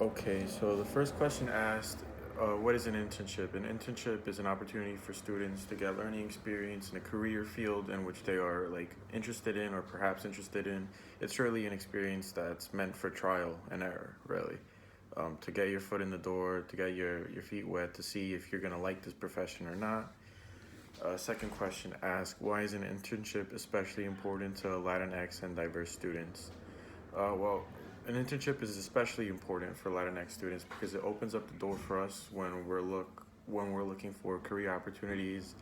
Okay, so the first question asked, what is an internship? An internship is an opportunity for students to get learning experience in a career field in which they are like interested in or perhaps interested in. It's really an experience that's meant for trial and error, really. To get your foot in the door, to get your feet wet, to see if you're gonna like this profession or not. Second question asked, why is an internship especially important to Latinx and diverse students? Well, an internship is especially important for Latinx students because it opens up the door for us when we're looking for career opportunities.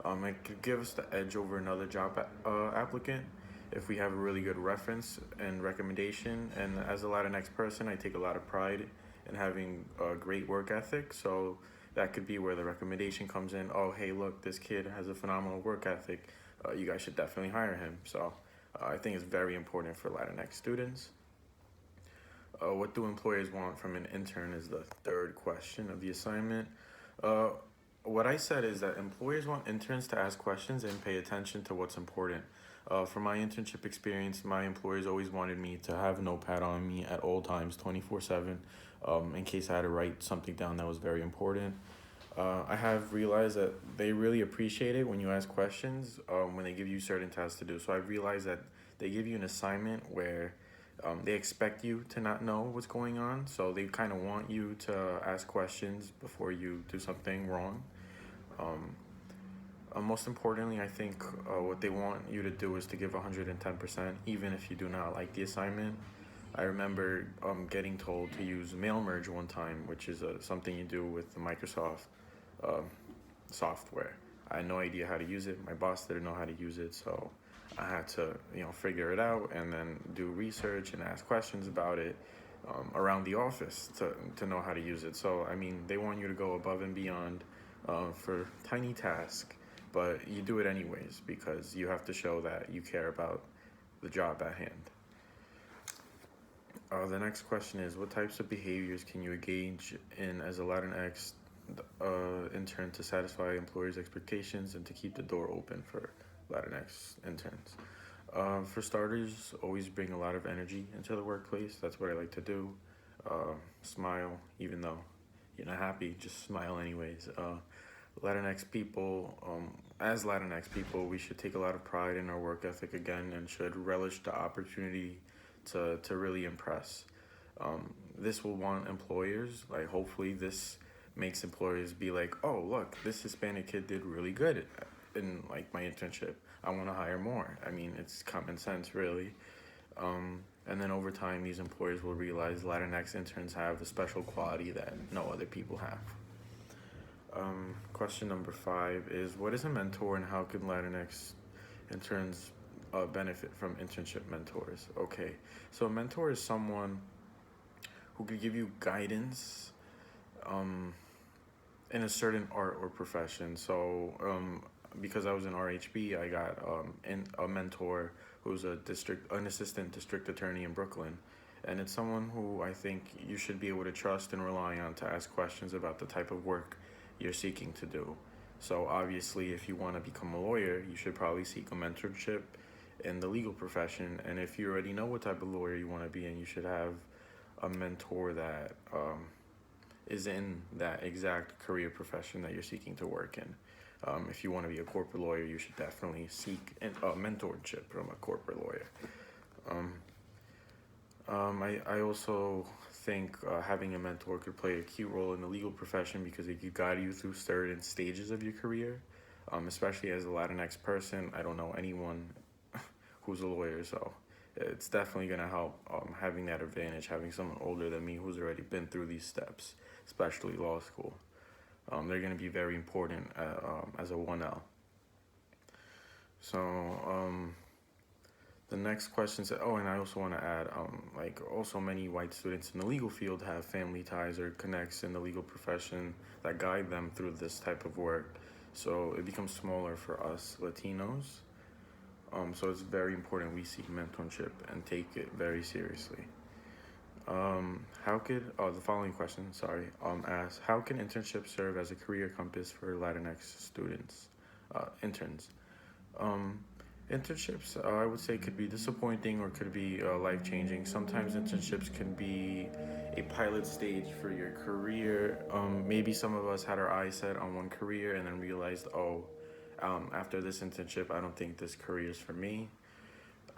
It could give us the edge over another applicant if we have a really good reference and recommendation. And as a Latinx person, I take a lot of pride in having a great work ethic. So that could be where the recommendation comes in. Oh, hey, look, this kid has a phenomenal work ethic. You guys should definitely hire him. So I think it's very important for Latinx students. What do employers want from an intern is the third question of the assignment. Uh, what I said is that employers want interns to ask questions and pay attention to what's important. For my internship experience, my employers always wanted me to have a notepad on me at all times, 24/7, in case I had to write something down that was very important. I have realized that they really appreciate it when you ask questions, when they give you certain tasks to do. So I've realized that they give you an assignment where they expect you to not know what's going on. So they kind of want you to ask questions before you do something wrong. Um, Most importantly, I think what they want you to do is to give 110%, even if you do not like the assignment. I remember getting told to use mail merge one time, which is something you do with the Microsoft uh, software. I had no idea how to use it. My boss didn't know how to use it, so I had to, figure it out and then do research and ask questions about it around the office to know how to use it. So, I mean, they want you to go above and beyond for tiny tasks, but you do it anyways because you have to show that you care about the job at hand. The next question is, what types of behaviors can you engage in as a Latinx intern to satisfy employers' expectations and to keep the door open for Latinx interns? For starters, always bring a lot of energy into the workplace. That's what I like to do. Smile, even though you're not happy, just smile anyways. As Latinx people, we should take a lot of pride in our work ethic again and should relish the opportunity to really impress. This will want employers, like, hopefully, this makes employers be like, oh, look, this Hispanic kid did really good in like my internship. I want to hire more. I mean, it's common sense, really. And then over time, these employers will realize Latinx interns have a special quality that no other people have. Question number 5 is, what is a mentor and how can Latinx interns benefit from internship mentors? Okay, so a mentor is someone who could give you guidance um, in a certain art or profession. So, because I was in RHB, I got a mentor who's an assistant district attorney in Brooklyn, and it's someone who I think you should be able to trust and rely on to ask questions about the type of work you're seeking to do. So obviously, if you want to become a lawyer, you should probably seek a mentorship in the legal profession. And if you already know what type of lawyer you want to be in, you should have a mentor that is in that exact career profession that you're seeking to work in. If you want to be a corporate lawyer, you should definitely seek a mentorship from a corporate lawyer. Um, I also think having a mentor could play a key role in the legal profession because it could guide you through certain stages of your career. Especially as a Latinx person, I don't know anyone who's a lawyer, so it's definitely going to help having that advantage, having someone older than me who's already been through these steps, especially law school. They're going to be very important as a 1L. So, the next question said, oh, and I also want to add, like, also many white students in the legal field have family ties or connects in the legal profession that guide them through this type of work. So it becomes smaller for us Latinos. So it's very important we seek mentorship and take it very seriously. The following question, asks, how can internships serve as a career compass for Latinx students, interns? Um, Internships, I would say, could be disappointing or could be life changing. Sometimes internships can be a pilot stage for your career. Maybe some of us had our eyes set on one career and then realized, oh, after this internship, I don't think this career is for me.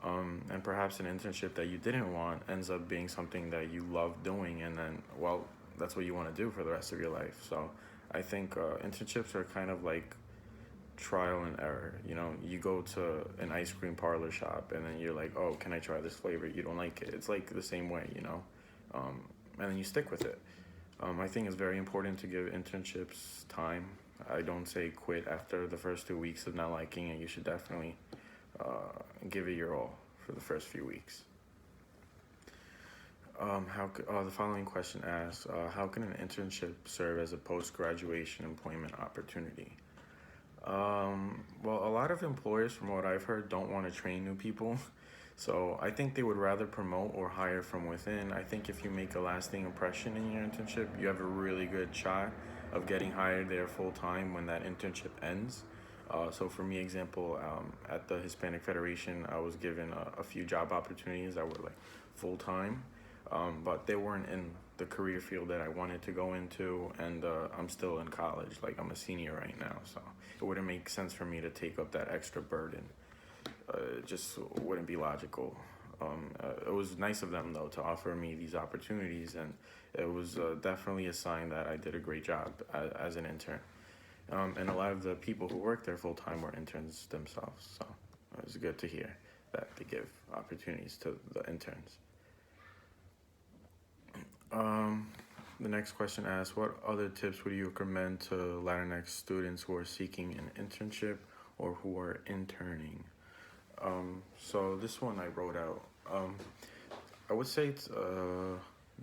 And perhaps an internship that you didn't want ends up being something that you love doing, and then, well, that's what you want to do for the rest of your life. So I think internships are kind of like trial and error. You know, you go to an ice cream parlor shop and then you're like, oh, can I try this flavor? You don't like it. It's like the same way, you know, and then you stick with it. I think it's very important to give internships time. I don't say quit after the first 2 weeks of not liking it. You should definitely give it your all for the first few weeks. The following question asks, how can an internship serve as a post-graduation employment opportunity? Well, a lot of employers, from what I've heard, don't want to train new people. So I think they would rather promote or hire from within. I think if you make a lasting impression in your internship, you have a really good shot of getting hired there full time when that internship ends. So for me, example, at the Hispanic Federation, I was given a few job opportunities that were like full time, but they weren't in the career field that I wanted to go into, and I'm still in college. Like, I'm a senior right now, so it wouldn't make sense for me to take up that extra burden. It just wouldn't be logical. It was nice of them though to offer me these opportunities, and it was definitely a sign that I did a great job as an intern. And a lot of the people who work there full time were interns themselves, so it was good to hear that they give opportunities to the interns. The next question asks, what other tips would you recommend to Latinx students who are seeking an internship or who are interning? So this one I wrote out. I would say it's,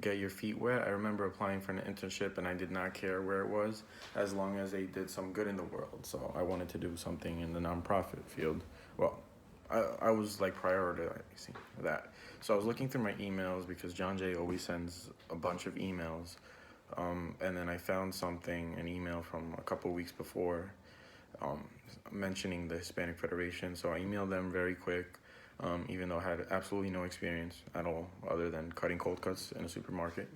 get your feet wet. I remember applying for an internship and I did not care where it was as long as they did some good in the world. So I wanted to do something in the nonprofit field. Well, I was like prioritizing that. So I was looking through my emails because John Jay always sends a bunch of emails. And then I found an email from a couple weeks before, um, mentioning the Hispanic Federation. So I emailed them very quick, even though I had absolutely no experience at all other than cutting cold cuts in a supermarket.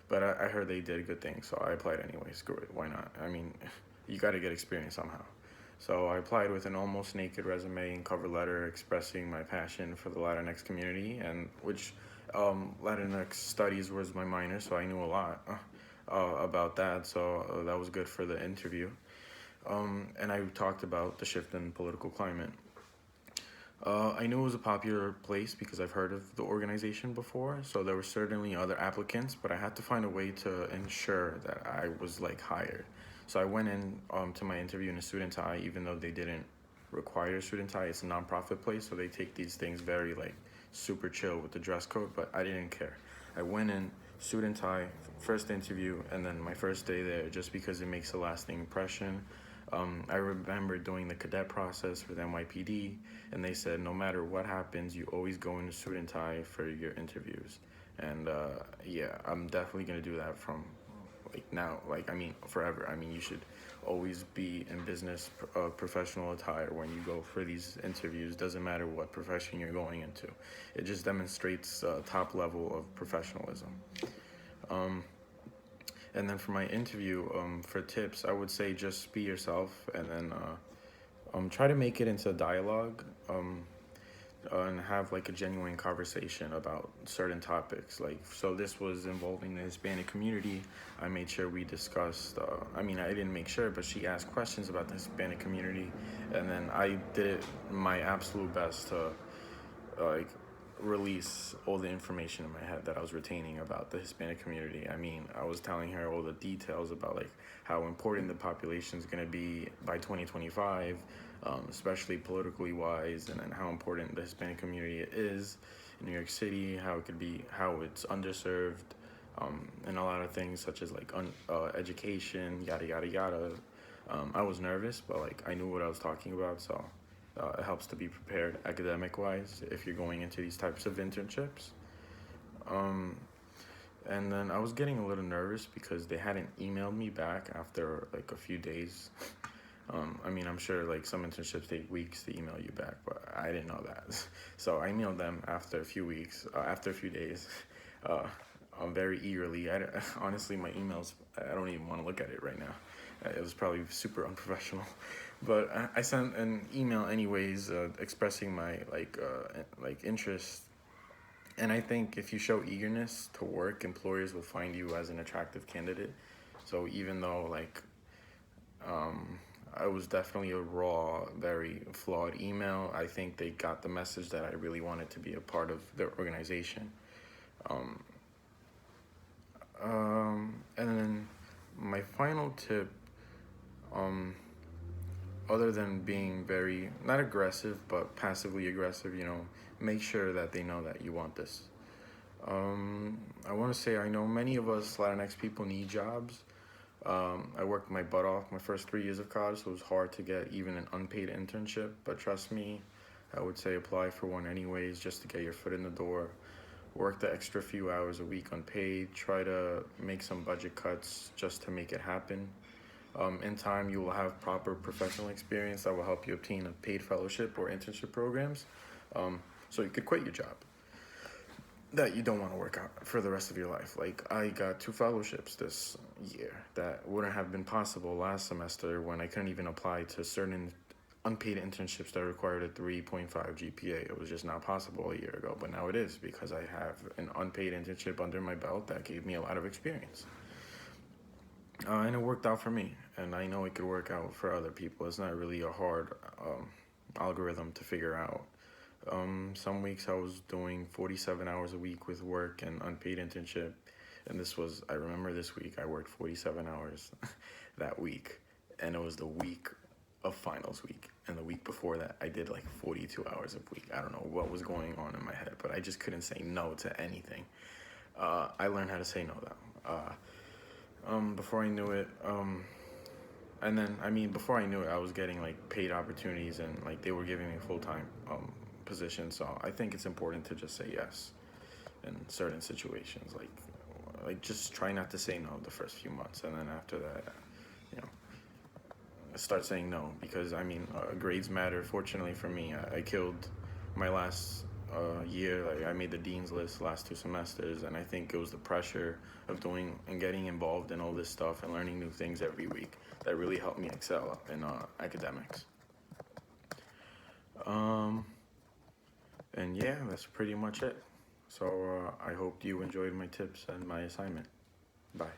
But I heard they did good things, so I applied anyway. Screw it, why not? I mean, you got to get experience somehow. So I applied with an almost naked resume and cover letter expressing my passion for the Latinx community, and which Latinx studies was my minor, so I knew a lot about that. So that was good for the interview. And I talked about the shift in political climate. I knew it was a popular place because I've heard of the organization before, so there were certainly other applicants, but I had to find a way to ensure that I was like hired. So I went in to my interview in a suit and tie, even though they didn't require a suit and tie. It's a nonprofit place, so they take these things very like super chill with the dress code, but I didn't care. I went in suit and tie, first interview, and then my first day there, just because it makes a lasting impression. I remember doing the cadet process with NYPD, and they said no matter what happens, you always go in a suit and tie for your interviews. And yeah, I'm definitely gonna do that from like now, like I mean forever. I mean, you should always be in business professional attire when you go for these interviews. Doesn't matter what profession you're going into. It just demonstrates top level of professionalism. Um, and then for my interview, for tips, I would say just be yourself, and then try to make it into dialogue, and have like a genuine conversation about certain topics. Like, so this was involving the Hispanic community. I made sure we discussed, I mean, I didn't make sure, but she asked questions about the Hispanic community, and then I did my absolute best to like release all the information in my head that I was retaining about the Hispanic community. I mean, I was telling her all the details about like how important the population is going to be by 2025, especially politically wise, and then how important the Hispanic community is in New York City, how it could be, how it's underserved, and a lot of things such as like education, yada yada yada. I was nervous, but like I knew what I was talking about, so it helps to be prepared academic-wise if you're going into these types of internships. And then I was getting a little nervous because they hadn't emailed me back after like a few days. I mean, I'm sure like some internships take weeks to email you back, but I didn't know that. So I emailed them after a few weeks, after a few days, uh, very eagerly. Honestly, my emails, I don't even want to look at it right now. It was probably super unprofessional, but I sent an email anyways, expressing my like interest. And I think if you show eagerness to work, employers will find you as an attractive candidate. So even though like um, I was definitely a raw, very flawed email, I think they got the message that I really wanted to be a part of their organization. Um, and then my final tip, um, other than being very, not aggressive, but passively aggressive, make sure that they know that you want this. I want to say I know many of us Latinx people need jobs. I worked my butt off my first 3 years of college, so it was hard to get even an unpaid internship. But trust me, I would say apply for one anyways, just to get your foot in the door. Work the extra few hours a week unpaid. Try to make some budget cuts just to make it happen. In time, you will have proper professional experience that will help you obtain a paid fellowship or internship programs, so you could quit your job that you don't want to work out for the rest of your life. Like, I got 2 fellowships this year that wouldn't have been possible last semester when I couldn't even apply to certain unpaid internships that required a 3.5 GPA. It was just not possible a year ago, but now it is because I have an unpaid internship under my belt that gave me a lot of experience. And it worked out for me, and I know it could work out for other people. It's not really a hard algorithm to figure out. Some weeks I was doing 47 hours a week with work and unpaid internship. And I remember this week I worked 47 hours that week. And it was the week of finals week. And the week before that, I did like 42 hours a week. I don't know what was going on in my head, but I just couldn't say no to anything. I learned how to say no though. Before I knew it, and then before I knew it, I was getting like paid opportunities, and like they were giving me full-time position. So I think it's important to just say yes in certain situations. Like just try not to say no the first few months, and then after that, you know, start saying no, because grades matter. Fortunately for me, I killed my last year. Like I made the dean's list last 2 semesters, and I think it was the pressure of doing and getting involved in all this stuff and learning new things every week that really helped me excel in academics. Um, And yeah, that's pretty much it. So I hope you enjoyed my tips and my assignment. Bye.